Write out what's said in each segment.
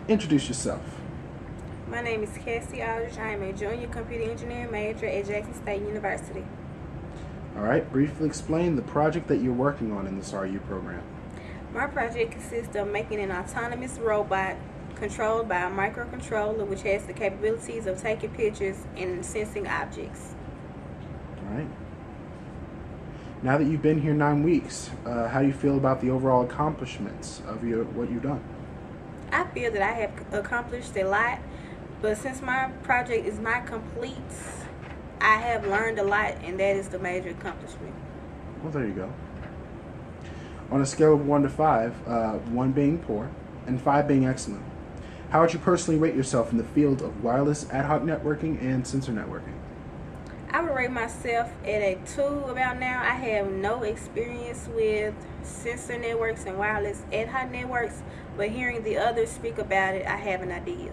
Introduce yourself. My name is CassiF. I am a junior computer engineering major at Jackson State University. All right, briefly explain the project that you're working on in this RU program. My project consists of making an autonomous robot controlled by a microcontroller which has the capabilities of taking pictures and sensing objects. All right. Now that you've been here 9 weeks, how do you feel about the overall accomplishments of what you've done? I feel that I have accomplished a lot, but since my project is not complete, I have learned a lot, and that is the major accomplishment. Well, there you go. On a scale of 1 to 5, 1 being poor and 5 being excellent, how would you personally rate yourself in the field of wireless ad hoc networking and sensor networking? I would rate myself at a 2 about now. I have no experience with sensor networks and wireless ad hoc networks, but hearing the others speak about it, I have an idea.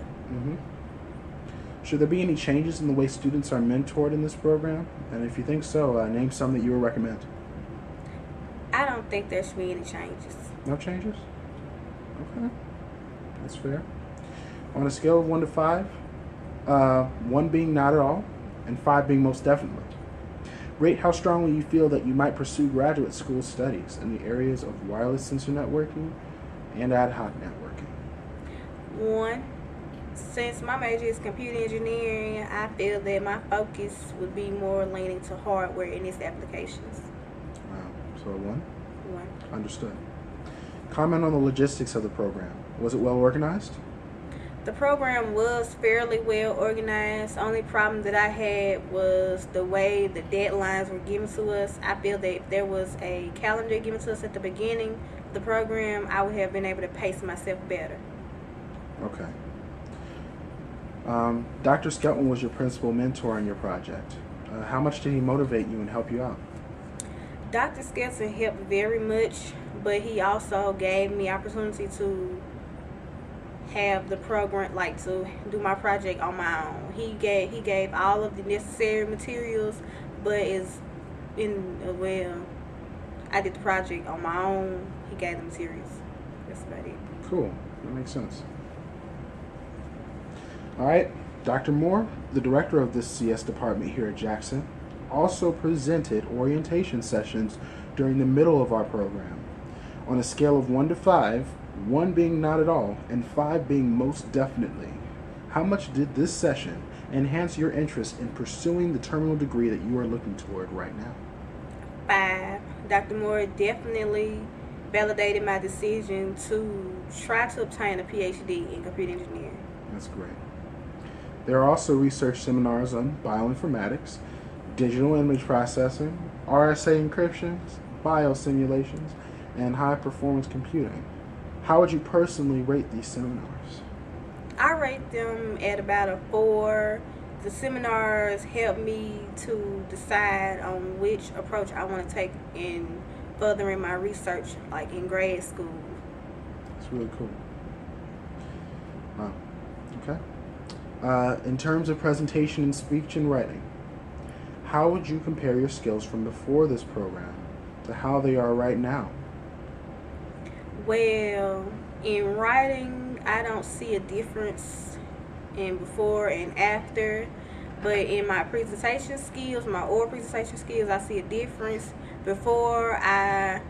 Should there be any changes in the way students are mentored in this program? And if you think so, name some that you would recommend. I don't think there should be any changes. No changes? Okay, that's fair. On a scale of 1 to 5, 1 being not at all, and 5 being most definitely, rate how strongly you feel that you might pursue graduate school studies in the areas of wireless sensor networking and ad hoc networking. 1. Since my major is computer engineering, I feel that my focus would be more leaning to hardware and its applications. Wow, so a 1? 1. Understood. Comment on the logistics of the program. Was it well organized? The program was fairly well organized. Only problem that I had was the way the deadlines were given to us. I feel that if there was a calendar given to us at the beginning of the program, I would have been able to pace myself better. Okay. Dr. Skelton was your principal mentor in your project. How much did he motivate you and help you out? Dr. Skelton helped very much, but he also gave me opportunity to have the program, like to do my project on my own. He gave all of the necessary materials, but I did the project on my own. He gave the materials. That's about it. Cool. That makes sense. All right. Dr. Moore, the director of this CS department here at Jackson, also presented orientation sessions during the middle of our program. On a scale of 1 to 5, 1 being not at all, and 5 being most definitely, how much did this session enhance your interest in pursuing the terminal degree that you are looking toward right now? 5. Dr. Moore definitely validated my decision to try to obtain a PhD in computer engineering. That's great. There are also research seminars on bioinformatics, digital image processing, RSA encryptions, biosimulations, and high-performance computing. How would you personally rate these seminars? I rate them at about a 4. The seminars help me to decide on which approach I want to take in furthering my research, like in grad school. That's really cool. Wow. Okay. In terms of presentation and speech and writing, how would you compare your skills from before this program to how they are right now? Well, in writing, I don't see a difference in before and after, but in my presentation skills, my oral presentation skills, I see a difference. Before, I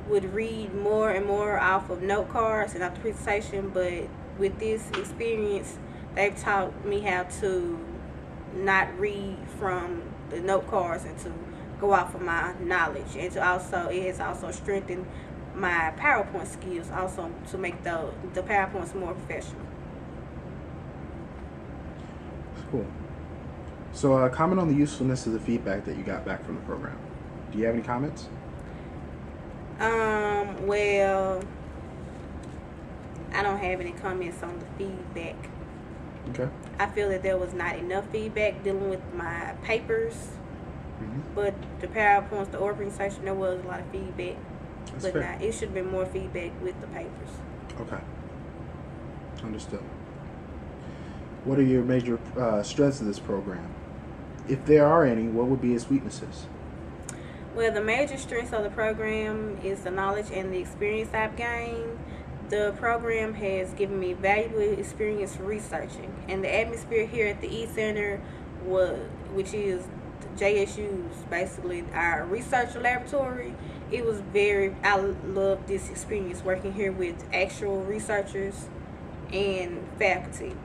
would read more and more off of note cards and off the presentation, but with this experience, they've taught me how to not read from the note cards and to go off of my knowledge, and it has also strengthened my PowerPoint skills also to make the PowerPoints more professional. Cool. So comment on the usefulness of the feedback that you got back from the program. Do you have any comments? Well, I don't have any comments on the feedback. Okay. I feel that there was not enough feedback dealing with my papers, but the PowerPoints, the oral presentation, there was a lot of feedback. That's but fair. it should have been more feedback with the papers. Okay. Understood. What are your major strengths of this program? If there are any, what would be its weaknesses? Well, the major strengths of the program is the knowledge and the experience I've gained. The program has given me valuable experience researching, and the atmosphere here at the E-Center which is JSU's, basically our research laboratory. I love this experience working here with actual researchers and faculty.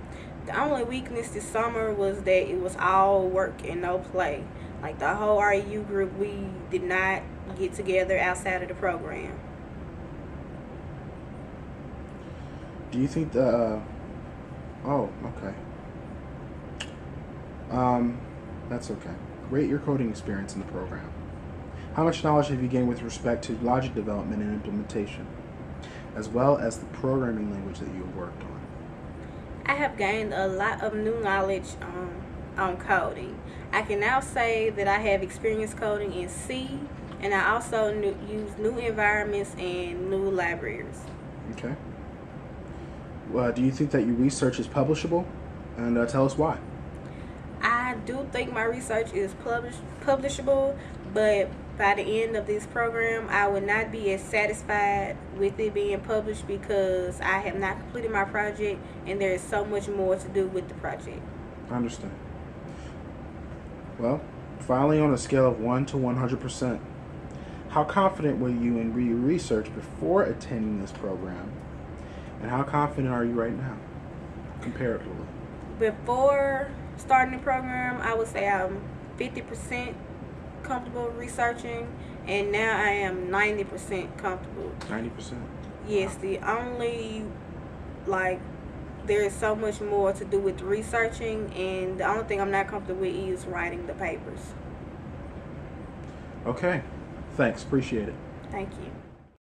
The only weakness this summer was that it was all work and no play. Like the whole REU group, we did not get together outside of the program. Do you think the oh, okay. That's okay. Rate your coding experience in the program. How much knowledge have you gained with respect to logic development and implementation, as well as the programming language that you have worked on? I have gained a lot of new knowledge on coding. I can now say that I have experience coding in C, and I also use new environments and new libraries. Okay. Do you think that your research is publishable? And tell us why. I do think my research is publishable, but by the end of this program, I would not be as satisfied with it being published because I have not completed my project and there is so much more to do with the project. I understand. Well, finally, on a scale of 1 to 100%, how confident were you in your research before attending this program? And how confident are you right now, comparatively? Before starting the program, I would say I'm 50% comfortable researching, and now I am 90% comfortable. 90%? Yes, the only, there is so much more to do with researching, and the only thing I'm not comfortable with is writing the papers. Okay. Thanks. Appreciate it. Thank you.